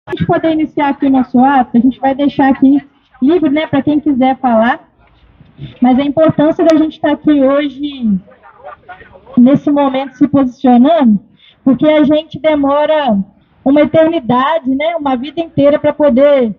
A gente poder iniciar aqui o nosso ato, a gente vai deixar aqui livre, né, para quem quiser falar, mas a importância da gente estar aqui hoje, nesse momento, se posicionando, porque a gente demora uma eternidade, né, uma vida inteira para poder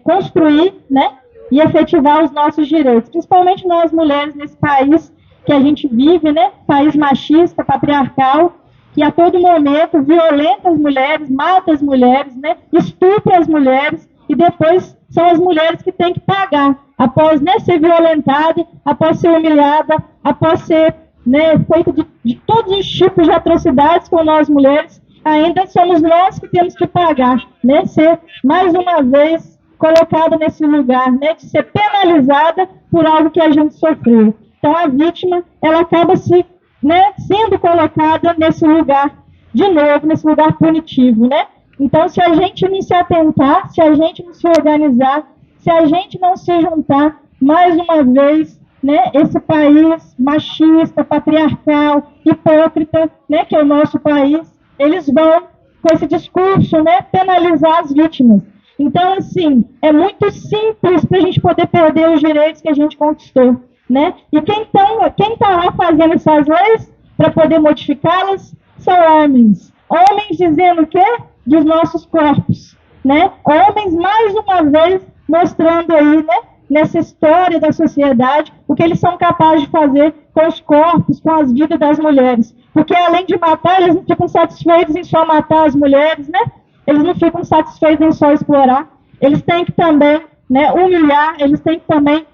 construir, né, e efetivar os nossos direitos, principalmente nós mulheres nesse país que a gente vive, né, país machista, patriarcal, que a todo momento violenta as mulheres, mata as mulheres, né, estupra as mulheres, e depois são as mulheres que têm que pagar, após, né, ser violentada, após ser humilhada, após ser, né, feita de todos os tipos de atrocidades com nós mulheres, ainda somos nós que temos que pagar, né, ser mais uma vez colocada nesse lugar, né, de ser penalizada por algo que a gente sofreu. Então a vítima, ela acaba sendo colocada nesse lugar, de novo, nesse lugar punitivo, né? Então, se a gente não se atentar, se a gente não se organizar, se a gente não se juntar, mais uma vez, né, esse país machista, patriarcal, hipócrita, né, que é o nosso país, eles vão, com esse discurso, né, penalizar as vítimas. Então, assim, é muito simples para a gente poder perder os direitos que a gente conquistou, né? E quem tá lá fazendo essas leis para poder modificá-las são homens. Homens dizendo o quê? Dos nossos corpos, né? Homens, mais uma vez, mostrando aí, né, nessa história da sociedade, o que eles são capazes de fazer com os corpos, com as vidas das mulheres. Porque, além de matar, eles não ficam satisfeitos em só matar as mulheres, né? Eles não ficam satisfeitos em só explorar. Eles têm que também, né, humilhar, eles têm que também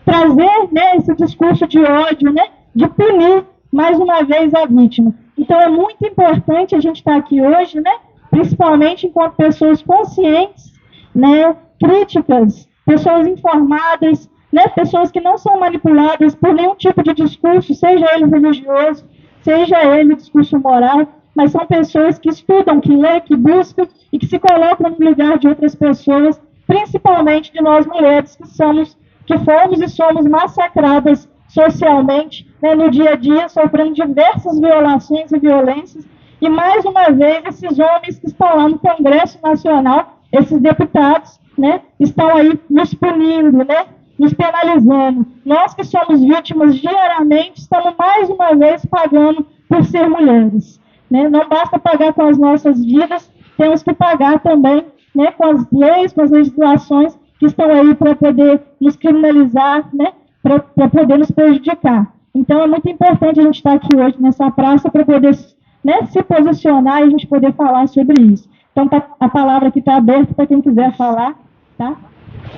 trazer, né, esse discurso de ódio, né, de punir mais uma vez a vítima. Então é muito importante a gente estar aqui hoje, né, principalmente enquanto pessoas conscientes, né, críticas, pessoas informadas, né, pessoas que não são manipuladas por nenhum tipo de discurso, seja ele religioso, seja ele discurso moral, mas são pessoas que estudam, que lêem, que buscam e que se colocam no lugar de outras pessoas, principalmente de nós mulheres que fomos e somos massacradas socialmente, né, no dia a dia, sofrendo diversas violações e violências, e mais uma vez esses homens que estão lá no Congresso Nacional, esses deputados, né, estão aí nos punindo, né, nos penalizando. Nós que somos vítimas diariamente, estamos mais uma vez pagando por ser mulheres, né? Não basta pagar com as nossas vidas, temos que pagar também, né, com as leis, com as legislações que estão aí para poder nos criminalizar, né, para poder nos prejudicar. Então, é muito importante a gente estar aqui hoje nessa praça para poder, né, se posicionar e a gente poder falar sobre isso. Então, a palavra aqui está aberta para quem quiser falar, tá?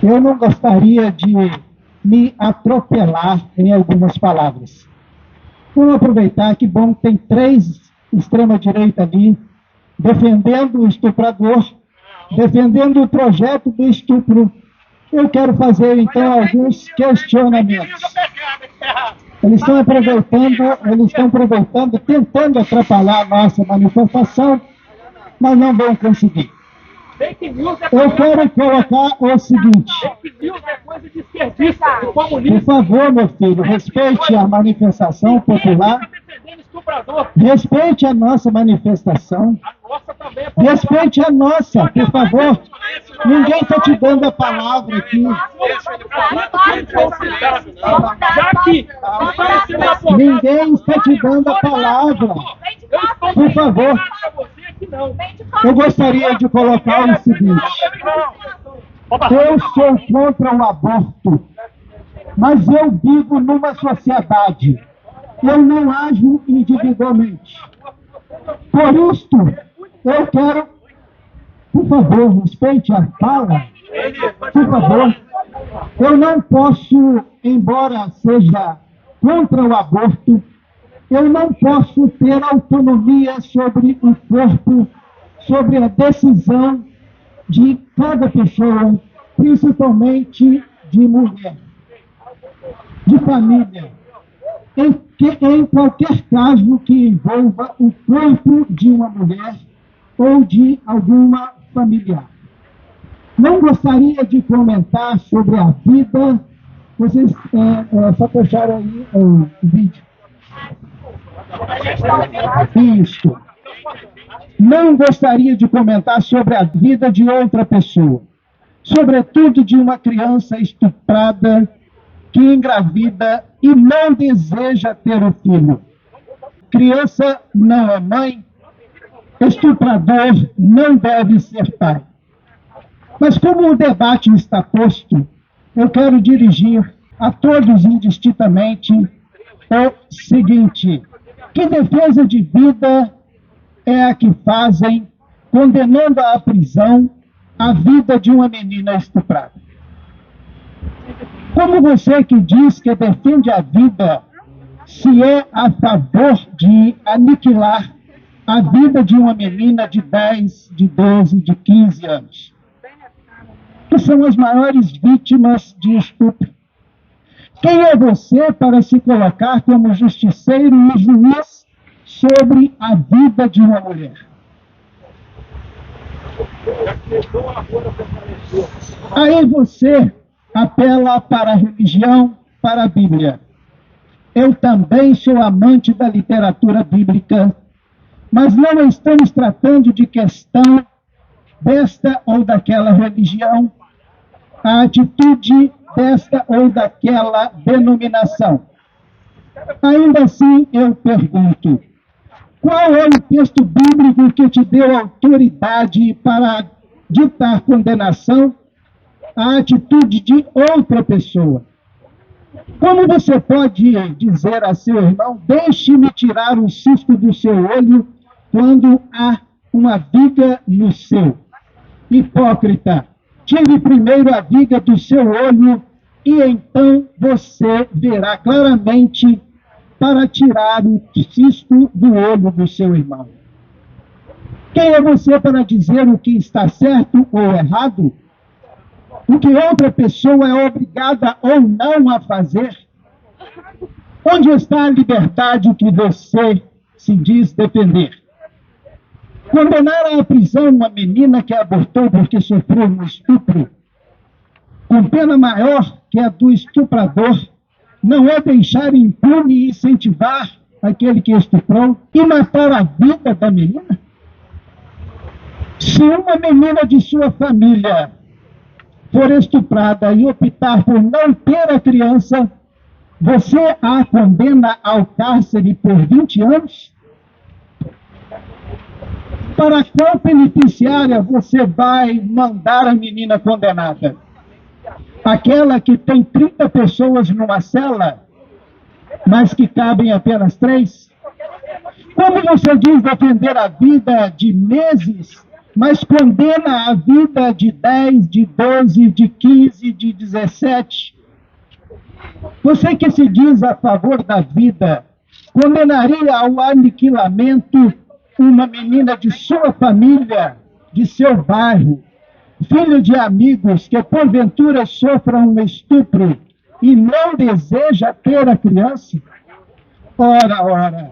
Eu não gostaria de me atropelar em algumas palavras. Vamos aproveitar que, bom, tem 3 extrema-direita ali, defendendo o estuprador, defendendo o projeto do estupro. Eu quero fazer, então, alguns questionamentos. Eles estão aproveitando, tentando atrapalhar a nossa manifestação, mas não vão conseguir. Eu quero colocar o seguinte. Por favor, meu filho, respeite a manifestação popular. Respeite a nossa manifestação. Respeite a nossa, por favor. Ninguém está te dando a palavra aqui. Ninguém está te dando a palavra. Por favor. Eu gostaria de colocar o seguinte. Eu sou contra o aborto, mas eu vivo numa sociedade. Eu não ajo individualmente. Por isto, eu quero, por favor, respeite a fala, por favor. Eu não posso, embora seja contra o aborto, eu não posso ter autonomia sobre o corpo, sobre a decisão de cada pessoa, principalmente de mulher, de família, em qualquer caso que envolva o corpo de uma mulher ou de alguma familiar. Não gostaria de comentar sobre a vida. Vocês só fecharam aí o vídeo. Isso. não gostaria de comentar sobre a vida de outra pessoa, sobretudo de uma criança estuprada que engravida e não deseja ter o filho. Criança não é mãe, estuprador não deve ser pai. Mas como o debate está posto, eu quero dirigir a todos indistintamente o seguinte: que defesa de vida é a que fazem condenando à prisão a vida de uma menina estuprada? Como você que diz que defende a vida se é a favor de aniquilar a vida de uma menina de 10, de 12, de 15 anos, que são as maiores vítimas de estupro? Quem é você para se colocar como justiceiro e juiz sobre a vida de uma mulher? Aí você apela para a religião, para a Bíblia. Eu também sou amante da literatura bíblica, mas não estamos tratando de questão desta ou daquela religião, a atitude desta ou daquela denominação. Ainda assim, eu pergunto: qual é o texto bíblico que te deu autoridade para ditar condenação à atitude de outra pessoa? Como você pode dizer a seu irmão: deixe-me tirar o cisco do seu olho, quando há uma viga no seu? Hipócrita, tire primeiro a viga do seu olho e então você verá claramente para tirar o cisco do olho do seu irmão. Quem é você para dizer o que está certo ou errado? O que outra pessoa é obrigada ou não a fazer? Onde está a liberdade que você se diz defender? Condenar à prisão uma menina que abortou porque sofreu um estupro, com pena maior que a do estuprador, não é deixar impune e incentivar aquele que estuprou e matar a vida da menina? Se uma menina de sua família for estuprada e optar por não ter a criança, você a condena ao cárcere por 20 anos? Para qual penitenciária você vai mandar a menina condenada? Aquela que tem 30 pessoas numa cela, mas que cabem apenas 3? Como você diz defender a vida de meses, mas condena a vida de 10, de 12, de 15, de 17? Você que se diz a favor da vida, condenaria ao aniquilamento uma menina de sua família, de seu bairro, filho de amigos que porventura sofram um estupro e não deseja ter a criança? Ora,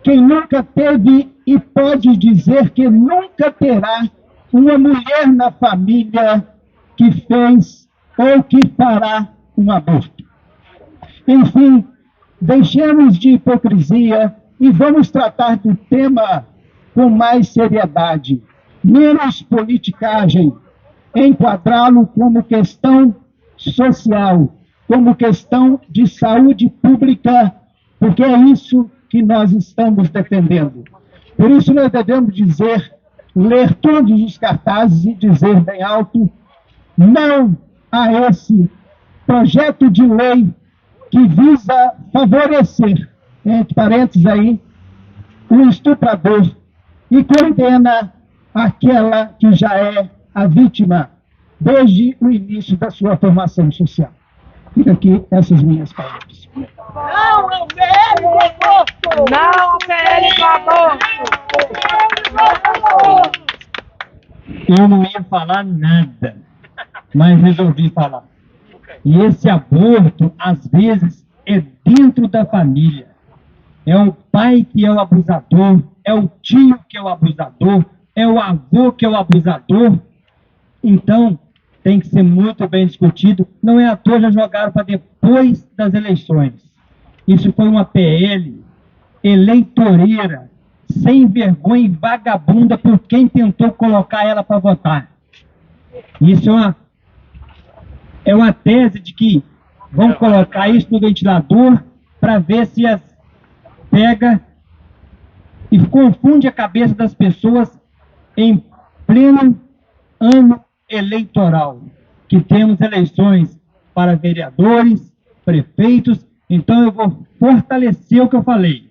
quem nunca teve e pode dizer que nunca terá uma mulher na família que fez ou que fará um aborto? Enfim, deixemos de hipocrisia e vamos tratar do tema com mais seriedade, menos politicagem, enquadrá-lo como questão social, como questão de saúde pública, porque é isso que nós estamos defendendo. Por isso nós devemos ler todos os cartazes e dizer bem alto: não a esse projeto de lei que visa favorecer, entre parênteses aí, o estuprador e condena aquela que já é a vítima desde o início da sua formação social. Fica aqui essas minhas palavras. Não ao PL do aborto! Não ao PL do aborto! Eu não ia falar nada, mas resolvi falar. E esse aborto, às vezes, é dentro da família. É o pai que é o abusador, é o tio que é o abusador, é o avô que é o abusador. Então, tem que ser muito bem discutido. Não é à toa, já jogaram para depois das eleições. Isso foi uma PL eleitoreira, sem vergonha e vagabunda por quem tentou colocar ela para votar. Isso é uma tese de que vão colocar isso no ventilador para ver se as pega e confunde a cabeça das pessoas em pleno ano eleitoral, que temos eleições para vereadores, prefeitos. Então eu vou fortalecer o que eu falei.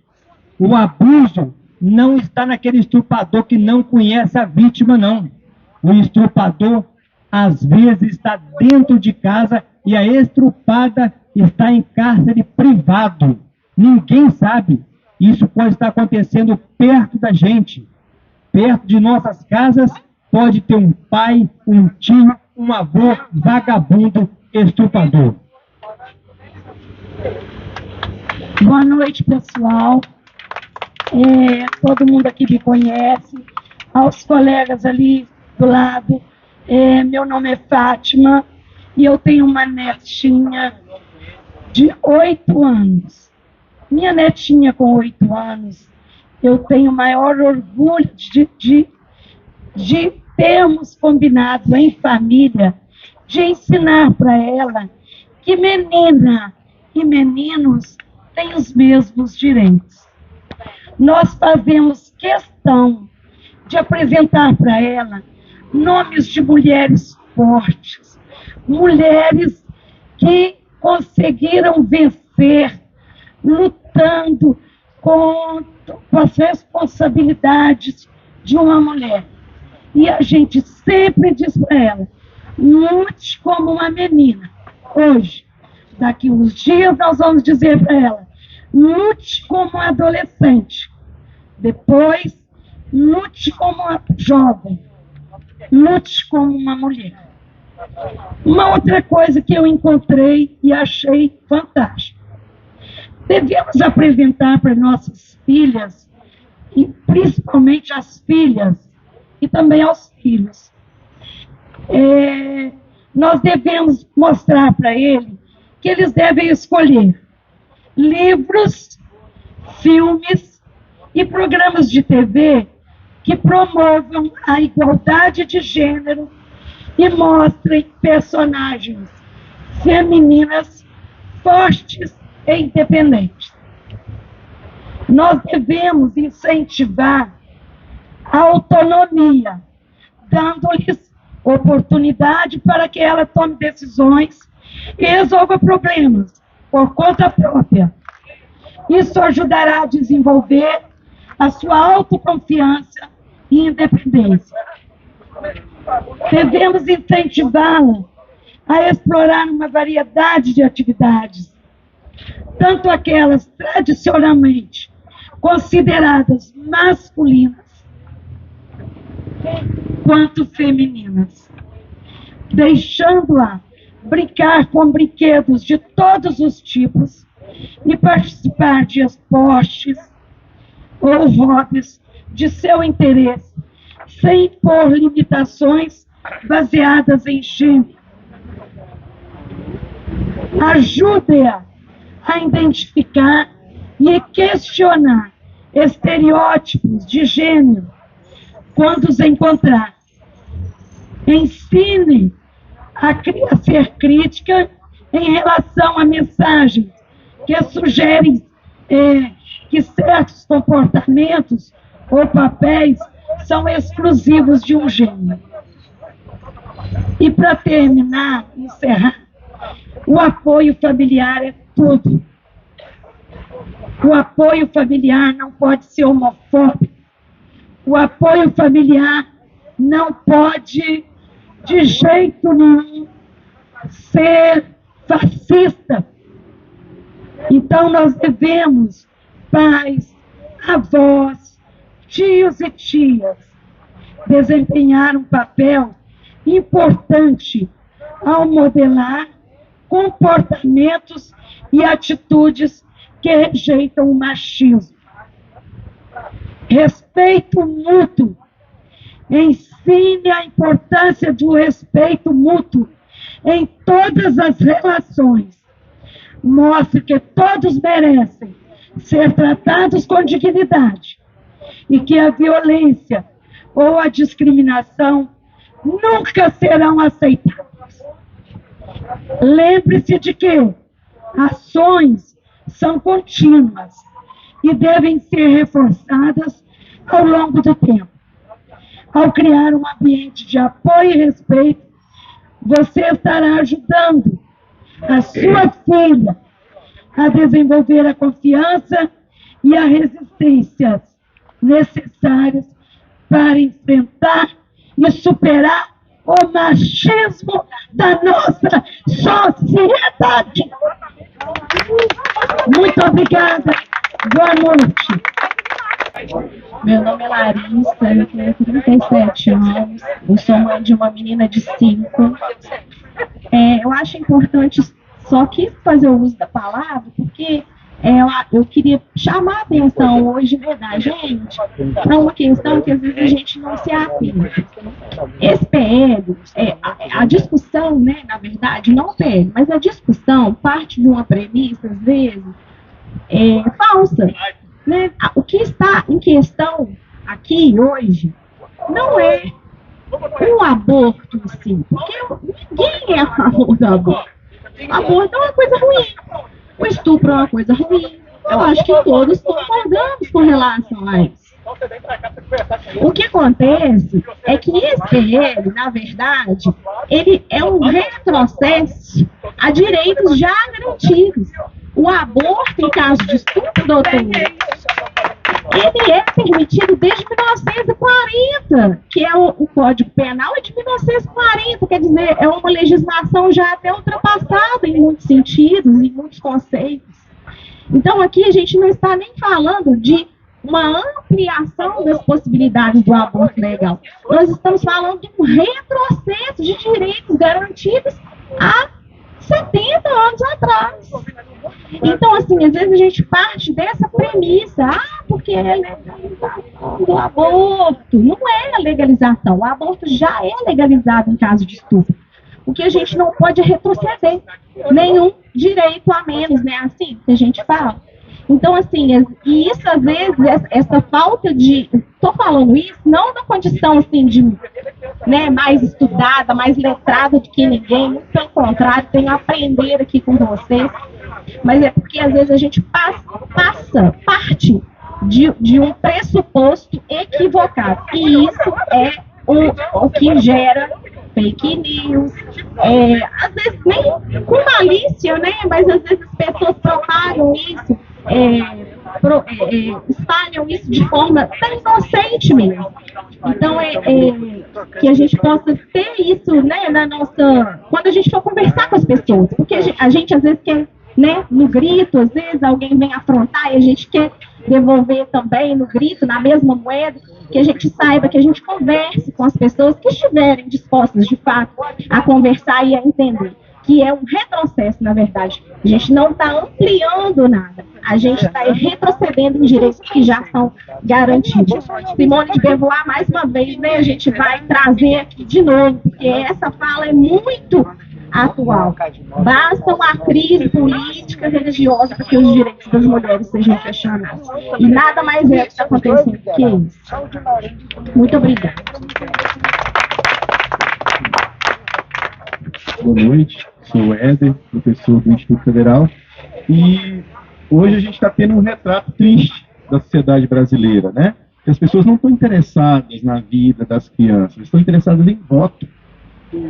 O abuso não está naquele estuprador que não conhece a vítima, não. O estuprador, às vezes, está dentro de casa e a estrupada está em cárcere privado. Ninguém sabe. Isso pode estar acontecendo perto da gente. Perto de nossas casas, pode ter um pai, um tio, um avô vagabundo estuprador. Boa noite, pessoal. Todo mundo aqui me conhece. Aos colegas ali do lado. Meu nome é Fátima e eu tenho uma netinha de 8 anos. Minha netinha com 8 anos, eu tenho maior orgulho de termos combinado em família, de ensinar para ela que menina e meninos têm os mesmos direitos. Nós fazemos questão de apresentar para ela nomes de mulheres fortes, mulheres que conseguiram vencer, lutando com as responsabilidades de uma mulher. E a gente sempre diz para ela, lute como uma menina. Hoje, daqui uns dias, nós vamos dizer para ela, lute como uma adolescente. Depois, lute como uma jovem. Lute como uma mulher. Uma outra coisa que eu encontrei e achei fantástica. Devemos apresentar para nossas filhas, e principalmente as filhas, e também aos filhos. Nós devemos mostrar para eles que eles devem escolher livros, filmes e programas de TV que promovam a igualdade de gênero e mostrem personagens femininas fortes e independentes. Nós devemos incentivar a autonomia, dando-lhes oportunidade para que ela tome decisões e resolva problemas por conta própria. Isso ajudará a desenvolver a sua autoconfiança e independência. Devemos incentivá-la a explorar uma variedade de atividades, tanto aquelas tradicionalmente consideradas masculinas, quanto femininas, deixando-a brincar com brinquedos de todos os tipos e participar de esportes ou hobbies de seu interesse, sem impor limitações baseadas em gênero. Ajude-a a identificar e questionar estereótipos de gênero quando os encontrar. Ensine a ser crítica em relação a mensagens que sugerem que certos comportamentos ou papéis são exclusivos de um gênero. E para terminar, encerrar, o apoio familiar é tudo. O apoio familiar não pode ser homofóbico. O apoio familiar não pode, de jeito nenhum, ser fascista. Então, nós devemos, pais, avós, tios e tias, desempenhar um papel importante ao modelar comportamentos e atitudes que rejeitam o machismo. Respeito mútuo. Ensine a importância do respeito mútuo em todas as relações. Mostre que todos merecem ser tratados com dignidade e que a violência ou a discriminação nunca serão aceitáveis. Lembre-se de que ações são contínuas e devem ser reforçadas ao longo do tempo. Ao criar um ambiente de apoio e respeito, você estará ajudando a sua filha a desenvolver a confiança e a resistência necessárias para enfrentar e superar o machismo da nossa sociedade. Muito obrigada. Boa noite. Meu nome é Larissa, eu tenho 37 anos, eu sou mãe de uma menina de 5. Eu acho importante, só quis fazer o uso da palavra, porque eu queria chamar a atenção hoje, né, da gente, para uma questão que às vezes a gente não se atenta. Esse PL, a discussão, né, na verdade, não o PL, mas a discussão parte de uma premissa, às vezes, falsa. Né? O que está em questão aqui hoje não é um aborto em si, porque ninguém é a favor do aborto. O aborto é uma coisa ruim, o estupro é uma coisa ruim. Eu acho que todos concordamos com relação a isso. O que acontece é que esse PL, na verdade, ele é um retrocesso a direitos já garantidos. O aborto, em caso de estupro, doutor, ele é permitido desde 1940, que é o Código Penal é de 1940, quer dizer, é uma legislação já até ultrapassada em muitos sentidos, em muitos conceitos. Então, aqui a gente não está nem falando de uma ampliação das possibilidades do aborto legal. Nós estamos falando de um retrocesso de direitos garantidos há 70 anos atrás. Então, assim, às vezes a gente parte dessa premissa, porque é legalização do aborto. Não é a legalização, o aborto já é legalizado em caso de estupro. O que a gente não pode é retroceder, nenhum direito a menos, né? Assim que a gente fala. Então, assim, e isso às vezes, essa falta de... Estou falando isso não na condição, assim, de, né, mais estudada, mais letrada do que ninguém, muito pelo contrário, tenho a aprender aqui com vocês, mas é porque às vezes a gente parte de um pressuposto equivocado, e isso é o que gera fake news, às vezes nem com malícia, né, mas às vezes as pessoas propagam isso, espalham isso de forma até inocente mesmo. Então, que a gente possa ter isso, né, na nossa... Quando a gente for conversar com as pessoas, porque a gente às vezes quer, né, no grito, às vezes alguém vem afrontar e a gente quer devolver também no grito, na mesma moeda, que a gente saiba, que a gente converse com as pessoas que estiverem dispostas, de fato, a conversar e a entender. Que é um retrocesso, na verdade. A gente não está ampliando nada. A gente está retrocedendo em direitos que já são garantidos. Simone de Beauvoir, mais uma vez, né, a gente vai trazer aqui de novo, porque essa fala é muito atual. Basta uma crise política, religiosa, para que os direitos das mulheres sejam questionados. E nada mais é o que está acontecendo que isso. Muito obrigada. Boa noite, sou o Éder, professor do Instituto Federal, e hoje a gente está tendo um retrato triste da sociedade brasileira, né? Que as pessoas não estão interessadas na vida das crianças, estão interessadas em voto.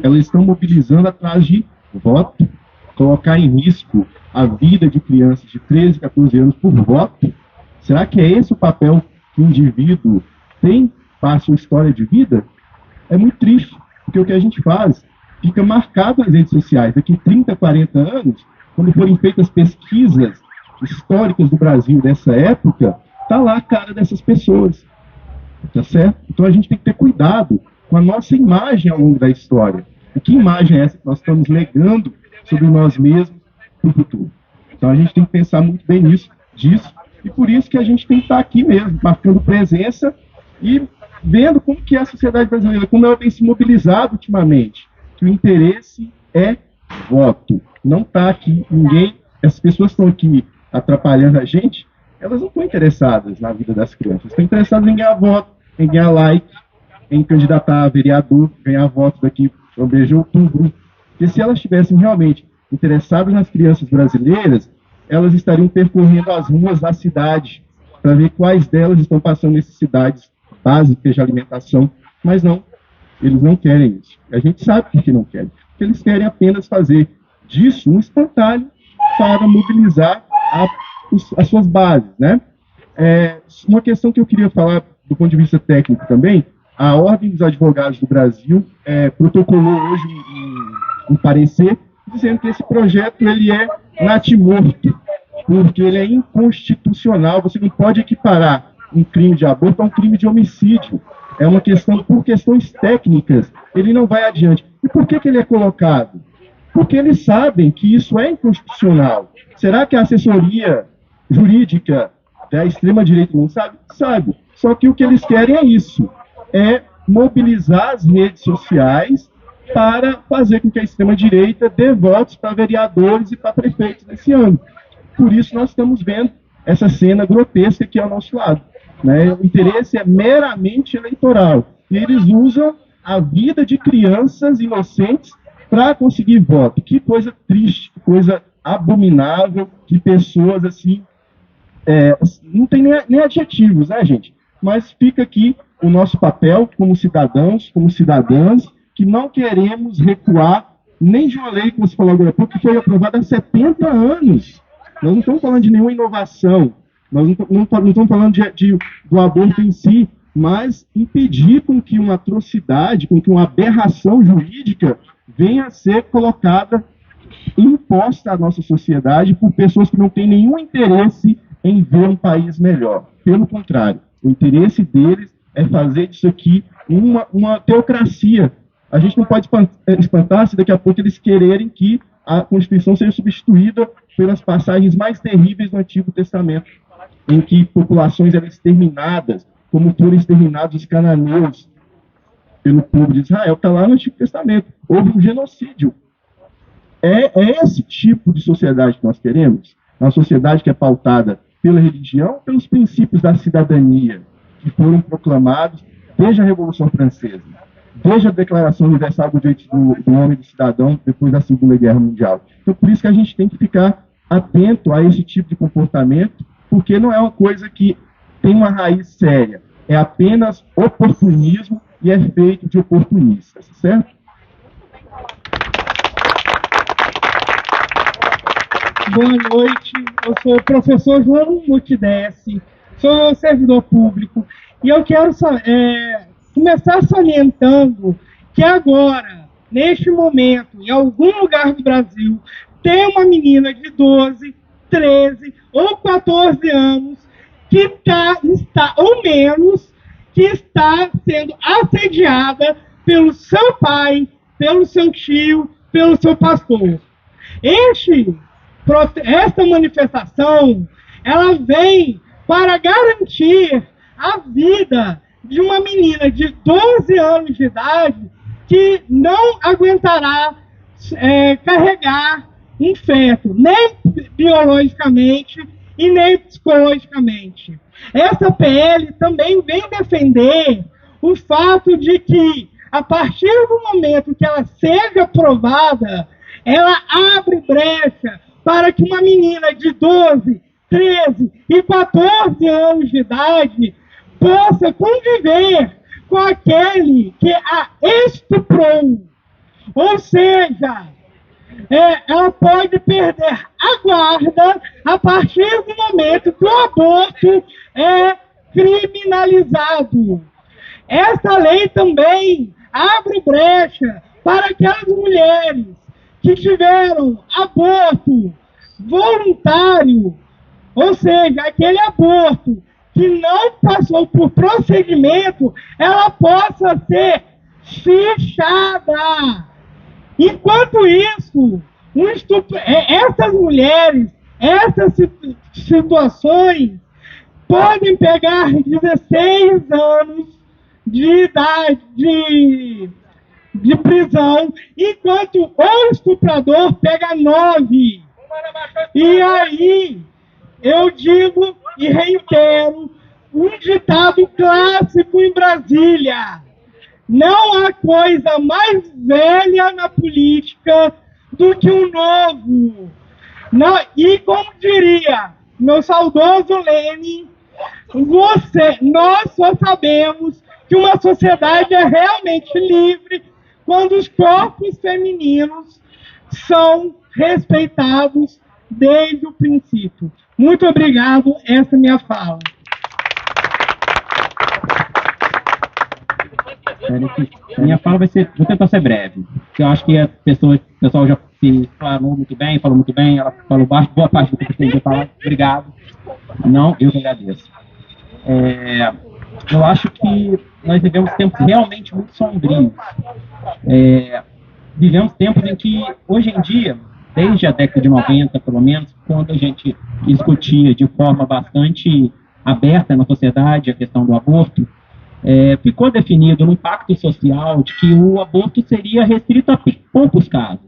Elas estão mobilizando atrás de voto, colocar em risco a vida de crianças de 13, 14 anos por voto. Será que é esse o papel que o indivíduo tem para a sua história de vida? É muito triste, porque o que a gente faz fica marcado nas redes sociais. Daqui 30, 40 anos, quando forem feitas pesquisas históricas do Brasil dessa época, está lá a cara dessas pessoas. Tá certo? Então a gente tem que ter cuidado com a nossa imagem ao longo da história. E que imagem é essa que nós estamos legando sobre nós mesmos para o futuro? Então a gente tem que pensar muito bem disso, e por isso que a gente tem que estar aqui mesmo, marcando presença e vendo como que é a sociedade brasileira, como ela tem se mobilizado ultimamente. Que o interesse é voto. Não está aqui ninguém, essas pessoas estão aqui atrapalhando a gente, elas não estão interessadas na vida das crianças, estão interessadas em ganhar voto, em ganhar like, em candidatar a vereador, ganhar voto daqui para o mês de outubro. Porque se elas estivessem realmente interessadas nas crianças brasileiras, elas estariam percorrendo as ruas da cidade para ver quais delas estão passando necessidades básicas de alimentação, mas não, eles não querem isso. A gente sabe por que não querem, porque eles querem apenas fazer disso um espantalho para mobilizar as suas bases, né? Uma questão que eu queria falar do ponto de vista técnico também, a Ordem dos Advogados do Brasil protocolou hoje um parecer dizendo que esse projeto ele é natimorto, porque ele é inconstitucional. Você não pode equiparar um crime de aborto a um crime de homicídio. É uma questão, por questões técnicas, ele não vai adiante. E por que ele é colocado? Porque eles sabem que isso é inconstitucional. Será que a assessoria jurídica da extrema-direita não sabe? Sabe. Só que o que eles querem é isso, é mobilizar as redes sociais para fazer com que a extrema-direita dê votos para vereadores e para prefeitos nesse ano. Por isso nós estamos vendo essa cena grotesca aqui ao nosso lado, né? O interesse é meramente eleitoral. E eles usam a vida de crianças inocentes para conseguir voto. Que coisa triste, que coisa abominável, que pessoas assim... não tem nem adjetivos, né, gente? Mas fica aqui o nosso papel como cidadãos, como cidadãs, que não queremos recuar nem de uma lei, como você falou agora, que foi aprovada há 70 anos. Nós não estamos falando de nenhuma inovação, nós não estamos falando do aborto em si, mas impedir com que uma atrocidade, com que uma aberração jurídica venha a ser colocada, imposta à nossa sociedade por pessoas que não têm nenhum interesse em ver um país melhor. Pelo contrário, o interesse deles é fazer disso aqui uma teocracia. A gente não pode espantar se daqui a pouco eles quererem que a Constituição seja substituída pelas passagens mais terríveis do Antigo Testamento, em que populações eram exterminadas, como foram exterminados os cananeus pelo povo de Israel, está lá no Antigo Testamento. Houve um genocídio. É esse tipo de sociedade que nós queremos? Uma sociedade que é pautada pela religião, pelos princípios da cidadania, que foram proclamados desde a Revolução Francesa, desde a Declaração Universal dos Direitos do Homem e do Cidadão, depois da Segunda Guerra Mundial. Então, por isso que a gente tem que ficar atento a esse tipo de comportamento, porque não é uma coisa que tem uma raiz séria, é apenas oportunismo e é feito de oportunistas, certo? Boa noite, eu sou o professor João Mutidesse, sou servidor público, e eu quero começar salientando que agora, neste momento, em algum lugar do Brasil, tem uma menina de 12, 13 ou 14 anos que está ou menos, que está sendo assediada pelo seu pai, pelo seu tio, pelo seu pastor. Esta manifestação, ela vem para garantir a vida de uma menina de 12 anos de idade que não aguentará carregar um feto, nem biologicamente e nem psicologicamente. Essa PL também vem defender o fato de que, a partir do momento que ela seja aprovada, ela abre brecha para que uma menina de 12, 13 e 14 anos de idade possa conviver com aquele que a estuprou. Ou seja, ela pode perder a guarda a partir do momento que o aborto é criminalizado. Essa lei também abre brecha para aquelas mulheres que tiveram aborto voluntário, ou seja, aquele aborto que não passou por procedimento, ela possa ser fichada. Enquanto isso, essas mulheres, essas situações, podem pegar 16 anos de idade de prisão, enquanto o estuprador pega 9. E aí, eu digo e reitero um ditado clássico em Brasília: não há coisa mais velha na política do que o novo. Não, e como diria meu saudoso Lenin, nós só sabemos que uma sociedade é realmente livre quando os corpos femininos são respeitados desde o princípio. Muito obrigado, essa é a minha fala. Minha fala vou tentar ser breve, porque eu acho que o pessoal já se falou muito bem, ela falou boa parte do que eu tinha falar. Obrigado. Não, eu que agradeço. Eu acho que nós vivemos tempos realmente muito sombrios. Vivemos tempos em que, hoje em dia, desde a década de 90, pelo menos, quando a gente discutia de forma bastante aberta na sociedade a questão do aborto, ficou definido no pacto social de que o aborto seria restrito a poucos casos,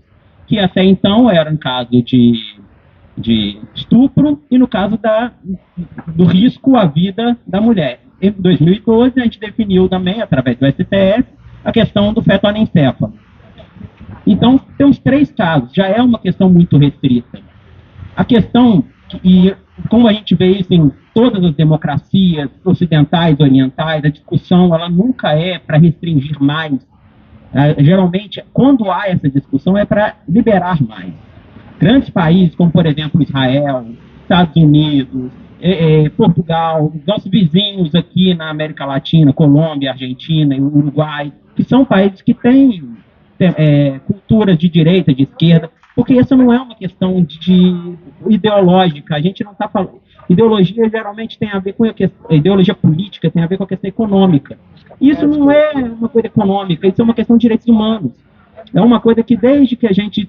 que até então eram casos de estupro e no caso do risco à vida da mulher. Em 2012, a gente definiu também, através do STF, a questão do feto anencefalo. Então, temos 3 casos, já é uma questão muito restrita. A questão, e como a gente vê isso em todas as democracias ocidentais, orientais, a discussão ela nunca é para restringir mais. Geralmente, quando há essa discussão, é para liberar mais. Grandes países, como, por exemplo, Israel, Estados Unidos, Portugal, nossos vizinhos aqui na América Latina, Colômbia, Argentina e Uruguai, que são países que têm culturas de direita, de esquerda, porque isso não é uma questão ideológica. A gente não está falando. Ideologia geralmente tem a ver com a ideologia política, tem a ver com a questão econômica. Isso não é uma coisa econômica, isso é uma questão de direitos humanos. É uma coisa que desde que a gente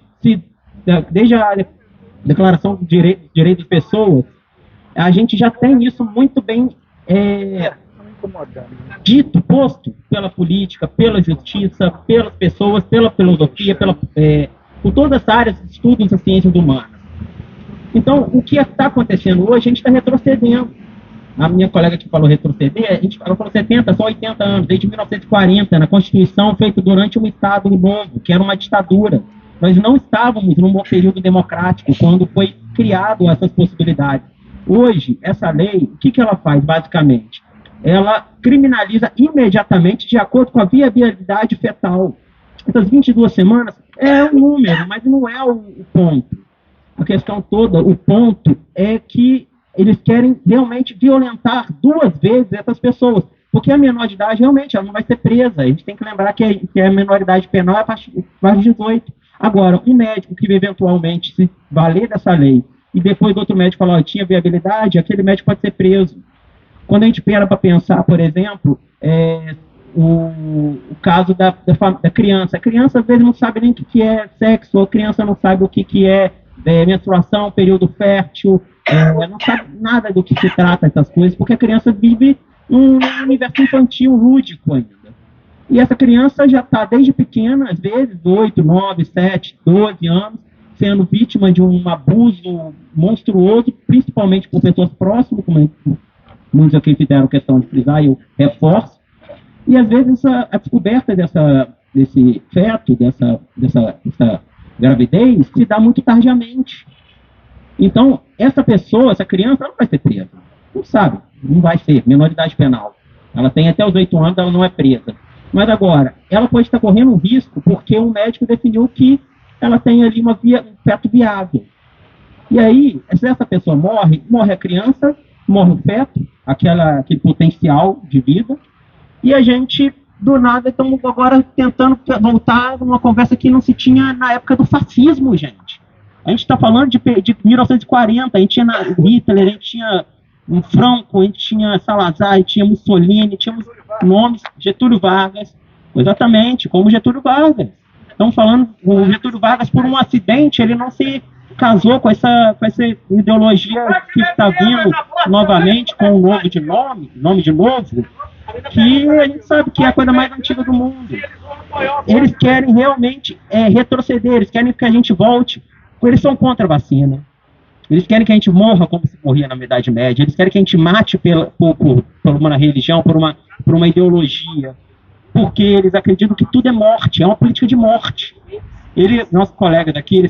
desde a Declaração do Direito das Pessoas, a gente já tem isso muito bem dito, posto pela política, pela justiça, pelas pessoas, pela filosofia, por todas as áreas de estudos das ciências humanas. Então, o que está acontecendo hoje, a gente está retrocedendo. A minha colega que falou retroceder, ela falou 70, só 80 anos, desde 1940, na Constituição feita durante um Estado novo, que era uma ditadura. Nós não estávamos num período democrático, quando foi criado essas possibilidades. Hoje, essa lei, o que ela faz, basicamente? Ela criminaliza imediatamente de acordo com a viabilidade fetal. Essas 22 semanas é um número, mas não é o ponto. A questão toda, o ponto é que eles querem realmente violentar 2 vezes essas pessoas, porque a menor de idade realmente ela não vai ser presa. A gente tem que lembrar que a menoridade penal é a partir de 18. Agora, um médico que eventualmente se valer dessa lei e depois outro médico falar tinha viabilidade, aquele médico pode ser preso. Quando a gente para pensar, por exemplo, o caso da criança. A criança, às vezes, não sabe nem o que é sexo, a criança não sabe o que é menstruação, período fértil, não sabe nada do que se trata essas coisas, porque a criança vive num universo infantil lúdico ainda. E essa criança já está, desde pequena, às vezes, 8, 9, 7, 12 anos, sendo vítima de um abuso monstruoso, principalmente por pessoas próximas, como muitos aqui fizeram questão de frisar, e eu reforço. E, às vezes, a descoberta desse feto, dessa gravidez, se dá muito tardiamente. Então, essa pessoa, essa criança, ela não vai ser presa. Não sabe, não vai ser, menoridade penal. Ela tem até os 8 anos, ela não é presa. Mas agora, ela pode estar correndo um risco porque um médico definiu que ela tem ali um feto viável. E aí, se essa pessoa morre a criança, morre o feto, aquele potencial de vida, e a gente, do nada, estamos agora tentando voltar numa conversa que não se tinha na época do fascismo, gente. A gente está falando de 1940, a gente tinha Hitler, a gente tinha Franco, a gente tinha Salazar, a gente tinha Mussolini, tínhamos nomes, Getúlio Vargas, exatamente, como Getúlio Vargas. Estamos falando, o Getúlio Vargas, por um acidente, ele não se casou com essa ideologia que está vindo novamente com o nome de novo, que a gente sabe que é a coisa mais antiga do mundo. Eles querem realmente retroceder, eles querem que a gente volte, eles são contra a vacina. Eles querem que a gente morra como se morria na Idade Média. Eles querem que a gente mate por uma religião, por uma ideologia. Porque eles acreditam que tudo é morte, é uma política de morte. Nossos colegas daqui,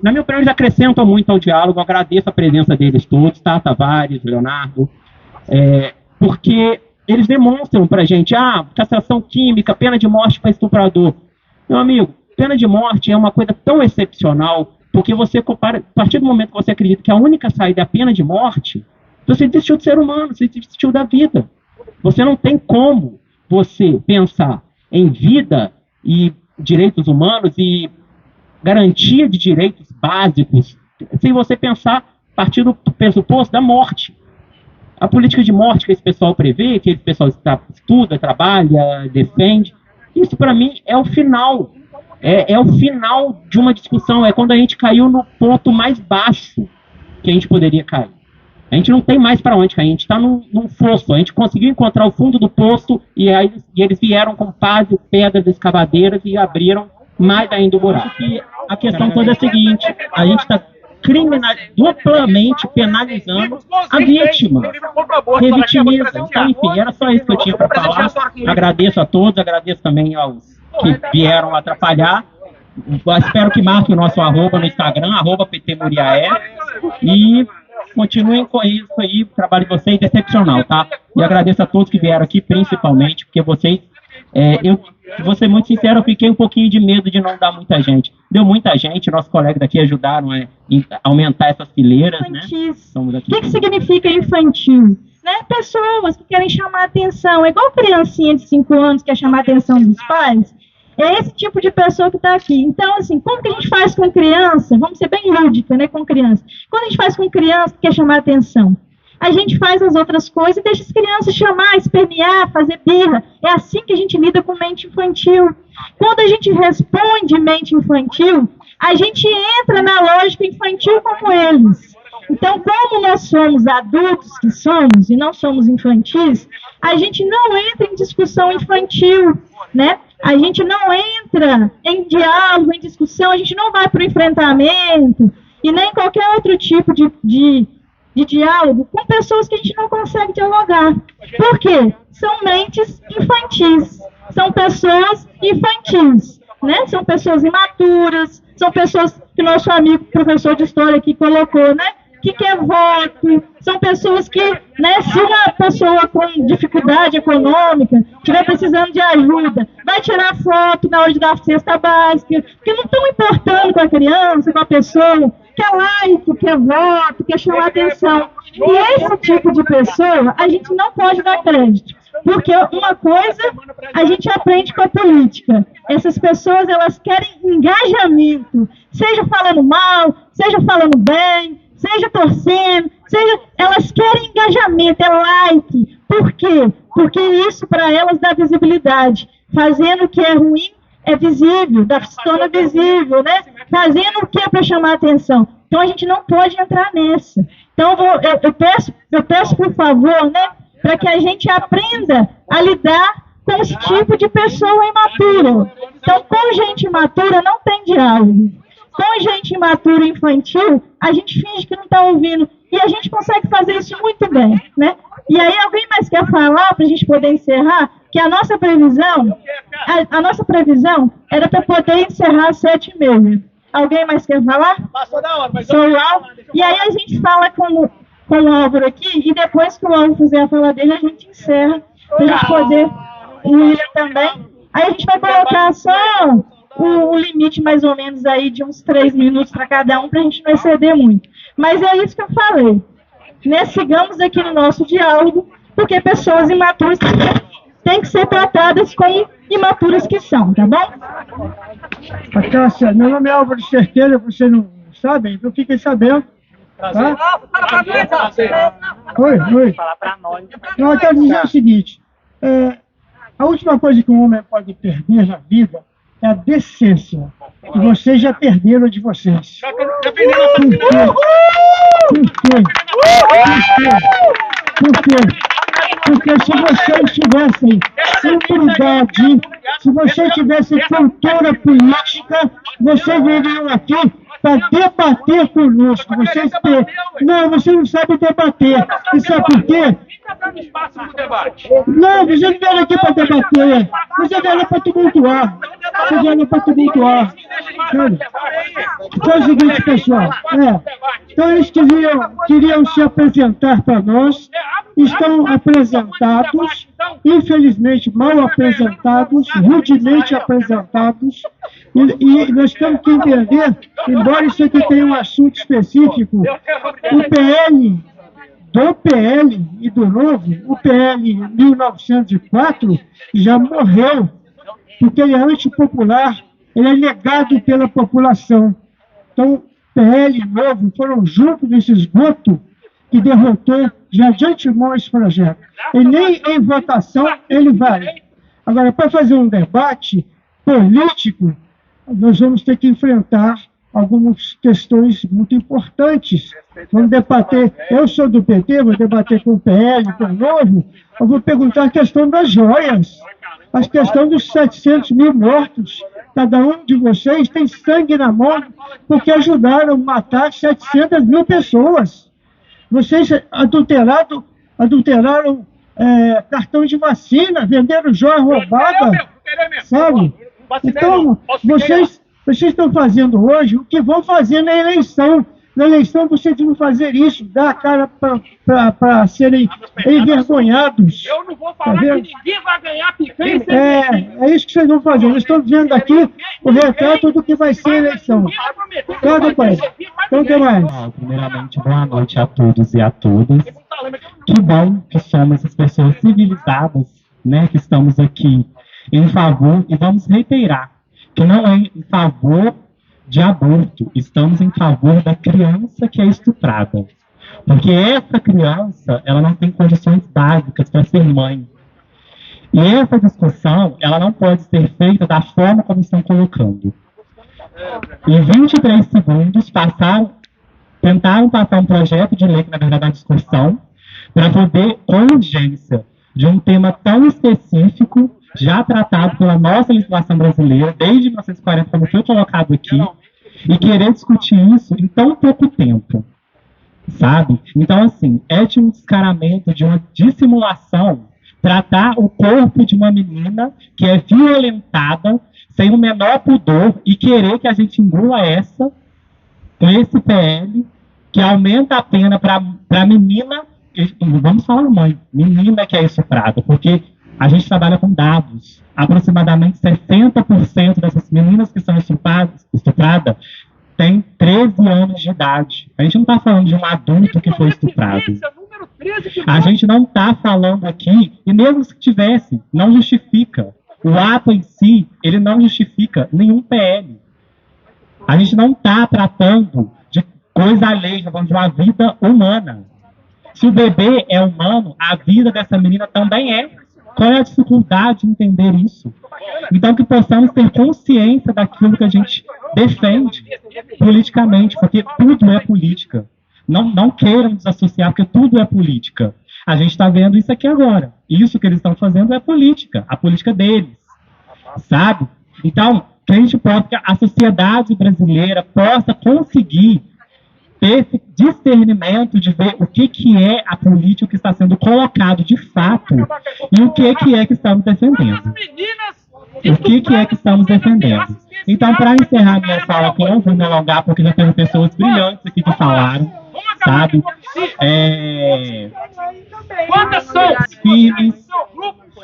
na minha opinião, eles acrescentam muito ao diálogo. Eu agradeço a presença deles todos, tá? Tavares, Leonardo. Porque eles demonstram pra gente, castração química, pena de morte para estuprador. Meu amigo, pena de morte é uma coisa tão excepcional, porque você compara, a partir do momento que você acredita que a única saída é a pena de morte, você desistiu do ser humano, você desistiu da vida. Você não tem como você pensar em vida e direitos humanos e garantia de direitos básicos sem você pensar a partir do pressuposto da morte. A política de morte que esse pessoal prevê, que esse pessoal estuda, trabalha, defende, isso para mim é o final. É o final de uma discussão, é quando a gente caiu no ponto mais baixo que a gente poderia cair. A gente não tem mais para onde cair, a gente está num fosso, a gente conseguiu encontrar o fundo do poço e eles vieram com pás e pedras escavadeiras e abriram mais ainda o buraco. E a questão toda é a seguinte, a gente está duplamente penalizando a vítima, revitimiza. Então, enfim, era só isso que eu tinha para falar. Agradeço a todos, agradeço também aos que vieram atrapalhar. Espero que marquem o nosso arroba no Instagram, @PTMuriaé, e continuem com isso aí, o trabalho de vocês é excepcional, tá? E agradeço a todos que vieram aqui, principalmente, porque vocês, vou ser muito sincero, eu fiquei um pouquinho de medo de não dar muita gente. Deu muita gente, nossos colegas daqui ajudaram a aumentar essas fileiras, né? O que significa infantil? Né? Pessoas que querem chamar a atenção, é igual criancinha de 5 anos que quer chamar a atenção dos pais. É esse tipo de pessoa que está aqui. Então, assim, como que a gente faz com criança? Vamos ser bem lúdica, né, com criança. Quando a gente faz com criança que quer chamar a atenção, a gente faz as outras coisas e deixa as crianças chamar, espernear, fazer birra. É assim que a gente lida com mente infantil. Quando a gente responde mente infantil, a gente entra na lógica infantil como eles. Então, como nós somos adultos que somos e não somos infantis, a gente não entra em discussão infantil, né? A gente não entra em diálogo, em discussão, a gente não vai para o enfrentamento e nem qualquer outro tipo de diálogo com pessoas que a gente não consegue dialogar. Por quê? São mentes infantis, são pessoas infantis, né? São pessoas imaturas, são pessoas que o nosso amigo professor de história aqui colocou, né? Que quer voto, são pessoas que, né, se uma pessoa com dificuldade econômica estiver precisando de ajuda, vai tirar foto na hora de dar cesta básica, porque não estão importando com a criança, com a pessoa, quer like, quer voto, quer chamar atenção. E esse tipo de pessoa, a gente não pode dar crédito, porque uma coisa a gente aprende com a política, essas pessoas, elas querem engajamento, seja falando mal, seja falando bem, seja torcendo, elas querem engajamento, é like. Por quê? Porque isso para elas dá visibilidade. Fazendo o que é ruim é visível, se torna visível, né? Fazendo o que é para chamar atenção. Então a gente não pode entrar nessa. Então eu peço por favor, né, para que a gente aprenda a lidar com esse tipo de pessoa imatura. Então, com gente imatura não tem diálogo. Com gente imatura e infantil, a gente finge que não está ouvindo. E a gente consegue fazer isso muito bem, né? E aí, alguém mais quer falar, para a gente poder encerrar, que a nossa previsão era para poder encerrar às 7h30. Alguém mais quer falar? Passou da hora, mas... Sou o Álvaro. E aí a gente fala com o Álvaro aqui, e depois que o Álvaro fizer a fala dele, a gente encerra, para a gente poder... O William também. Aí a gente vai colocar só o limite mais ou menos aí de uns 3 minutos para cada um, para a gente não exceder muito. Mas é isso que eu falei. Sigamos aqui no nosso diálogo, porque pessoas imaturas têm que ser tratadas como imaturas que são, tá bom? Cássia, meu nome é Álvaro de Cerqueira, você não sabe, então fiquem sabendo. Tá? Oi. Não, eu quero dizer o seguinte, a última coisa que um homem pode perder na vida é a decência. E vocês já perderam a de vocês. Por quê? Porque se vocês tivessem humildade, se vocês tivessem cultura política, vocês viriam aqui para debater conosco. Não, você não sabe debater. E sabe por quê? Não, você não veio aqui para debater. Você veio para tumultuar. Você veio para tumultuar. Então é o seguinte, pessoal. Então eles queriam se apresentar para nós. Estão apresentados, infelizmente mal apresentados, rudemente apresentados, e nós temos que entender, embora isso aqui tenha um assunto específico, o PL, do PL e do Novo, o PL 1904 já morreu, porque ele é antipopular, ele é negado pela população. Então, PL e Novo foram juntos nesse esgoto que derrotou já de antemão esse projeto. E nem em votação ele vale. Agora, para fazer um debate político, nós vamos ter que enfrentar algumas questões muito importantes. Vamos debater, eu sou do PT, vou debater com o PL, com o Novo, eu vou perguntar a questão das joias, a questão dos 700 mil mortos. Cada um de vocês tem sangue na mão porque ajudaram a matar 700 mil pessoas. Vocês adulteraram cartão de vacina, venderam joia roubada, sabe? Então, vocês estão fazendo hoje o que vão fazer na eleição. Na eleição, vocês vão fazer isso, dar a cara para serem envergonhados. Eu não vou falar que ninguém vai ganhar picanha. É isso que vocês vão fazer. Nós estamos vendo aqui o retrato do que vai ser a eleição. Claro, pai. Então, o que mais? Primeiramente, boa noite a todos e a todas. Que bom que somos as pessoas civilizadas, né, que estamos aqui em favor, e vamos reiterar que não é em favor de aborto, estamos em favor da criança que é estuprada. Porque essa criança, ela não tem condições básicas para ser mãe. E essa discussão, ela não pode ser feita da forma como estão colocando. Em 23 segundos, tentaram passar um projeto de lei, que na verdade é uma discussão, para poder, com urgência, de um tema tão específico, já tratado pela nossa legislação brasileira, desde 1940, como foi colocado aqui, e querer discutir isso em tão pouco tempo, sabe? Então, assim, é de um descaramento, de uma dissimulação, tratar o corpo de uma menina que é violentada, sem o menor pudor, e querer que a gente engula com esse PL, que aumenta a pena para a menina, vamos falar mãe, menina que é estuprada, porque a gente trabalha com dados. Aproximadamente 60% dessas meninas que são estupradas têm 13 anos de idade. A gente não está falando de um adulto que foi estuprado. A gente não está falando aqui, e mesmo se tivesse, não justifica. O ato em si, ele não justifica nenhum PL. A gente não está tratando de coisa alheia, falando de uma vida humana. Se o bebê é humano, a vida dessa menina também é. Qual é a dificuldade de entender isso? Então, que possamos ter consciência daquilo que a gente defende politicamente, porque tudo é política. Não queiram desassociar, porque tudo é política. A gente está vendo isso aqui agora. Isso que eles estão fazendo é política, a política deles, sabe? Então, que a gente possa, que a sociedade brasileira possa conseguir ter esse discernimento de ver o que é a política que está sendo colocado de fato e o que é que estamos defendendo. O que é que estamos defendendo. Então, para encerrar minha fala, que eu não vou me alongar, porque já teve pessoas brilhantes aqui que falaram, sabe? Firmes,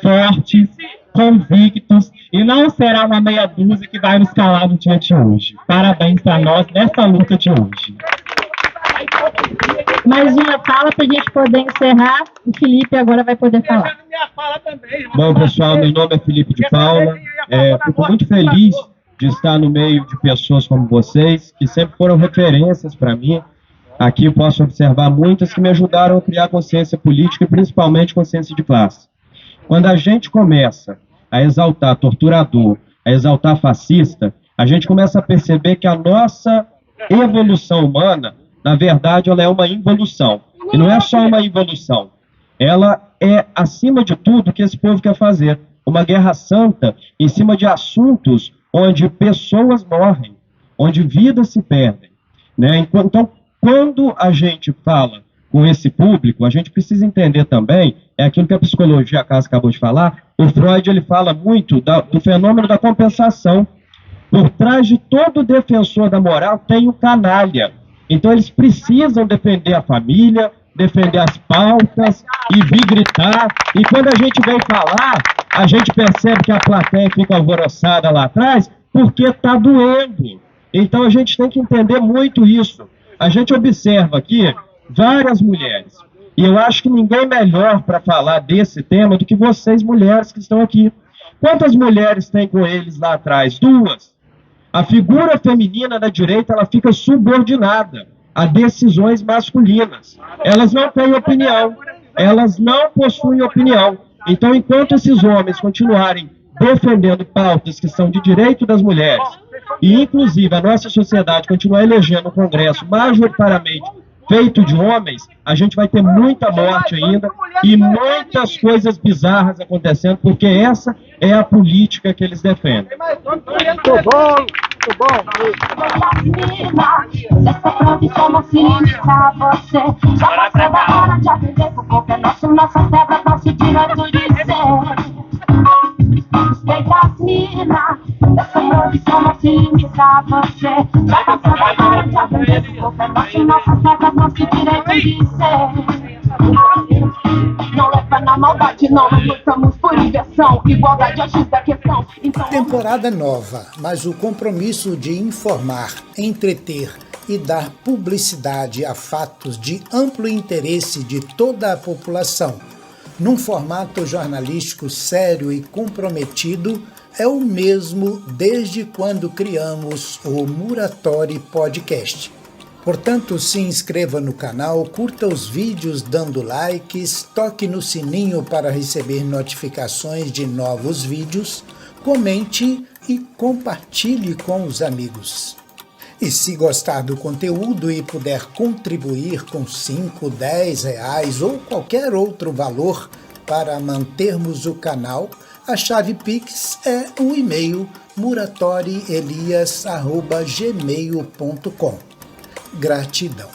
fortes, convictos, e não será uma meia dúzia que vai nos calar no dia de hoje. Parabéns para nós nessa luta de hoje. Mais uma fala para a gente poder encerrar. O Felipe agora vai poder falar. Bom, pessoal, meu nome é Felipe de Paula. Fico muito feliz de estar no meio de pessoas como vocês, que sempre foram referências para mim. Aqui posso observar muitas que me ajudaram a criar consciência política e principalmente consciência de classe. Quando a gente começa a exaltar torturador, a exaltar fascista, a gente começa a perceber que a nossa evolução humana, na verdade, ela é uma involução. E não é só uma involução. Ela é, acima de tudo, o que esse povo quer fazer. Uma guerra santa em cima de assuntos onde pessoas morrem, onde vidas se perdem, né? Então, quando a gente fala com esse público, a gente precisa entender também, é aquilo que a psicologia, a Casa acabou de falar, o Freud ele fala muito do fenômeno da compensação. Por trás de todo defensor da moral tem o canalha. Então eles precisam defender a família, defender as pautas e vir gritar. E quando a gente vem falar, a gente percebe que a plateia fica alvoroçada lá atrás porque está doendo. Então a gente tem que entender muito isso. A gente observa aqui várias mulheres. E eu acho que ninguém melhor para falar desse tema do que vocês, mulheres que estão aqui. Quantas mulheres tem com eles lá atrás? 2. A figura feminina da direita, ela fica subordinada a decisões masculinas. Elas não têm opinião, elas não possuem opinião. Então, enquanto esses homens continuarem defendendo pautas que são de direito das mulheres, e inclusive a nossa sociedade continuar elegendo um Congresso majoritariamente feito de homens, a gente vai ter muita morte ainda e muitas coisas bizarras acontecendo, porque essa é a política que eles defendem. Muito bom, muito bom. Dessa profissão não se limita a você. Já passou da hora de aprender que o corpo é nosso, nossas regras, nosso direito de ser. Respeita as minas. Dessa profissão não se limita a você. Já passou da hora de aprender que o corpo é nosso, nossas regras, nosso direito de ser. Não leva na maldade, não, nós lutamos por inversão. Igualdade é a X da questão. Então... Temporada nova, mas o compromisso de informar, entreter e dar publicidade a fatos de amplo interesse de toda a população, num formato jornalístico sério e comprometido, é o mesmo desde quando criamos o Muratori Podcast. Portanto, se inscreva no canal, curta os vídeos dando likes, toque no sininho para receber notificações de novos vídeos, comente e compartilhe com os amigos. E se gostar do conteúdo e puder contribuir com 5, 10 reais ou qualquer outro valor para mantermos o canal, a chave Pix é o e-mail muratorielias@gmail.com. Gratidão.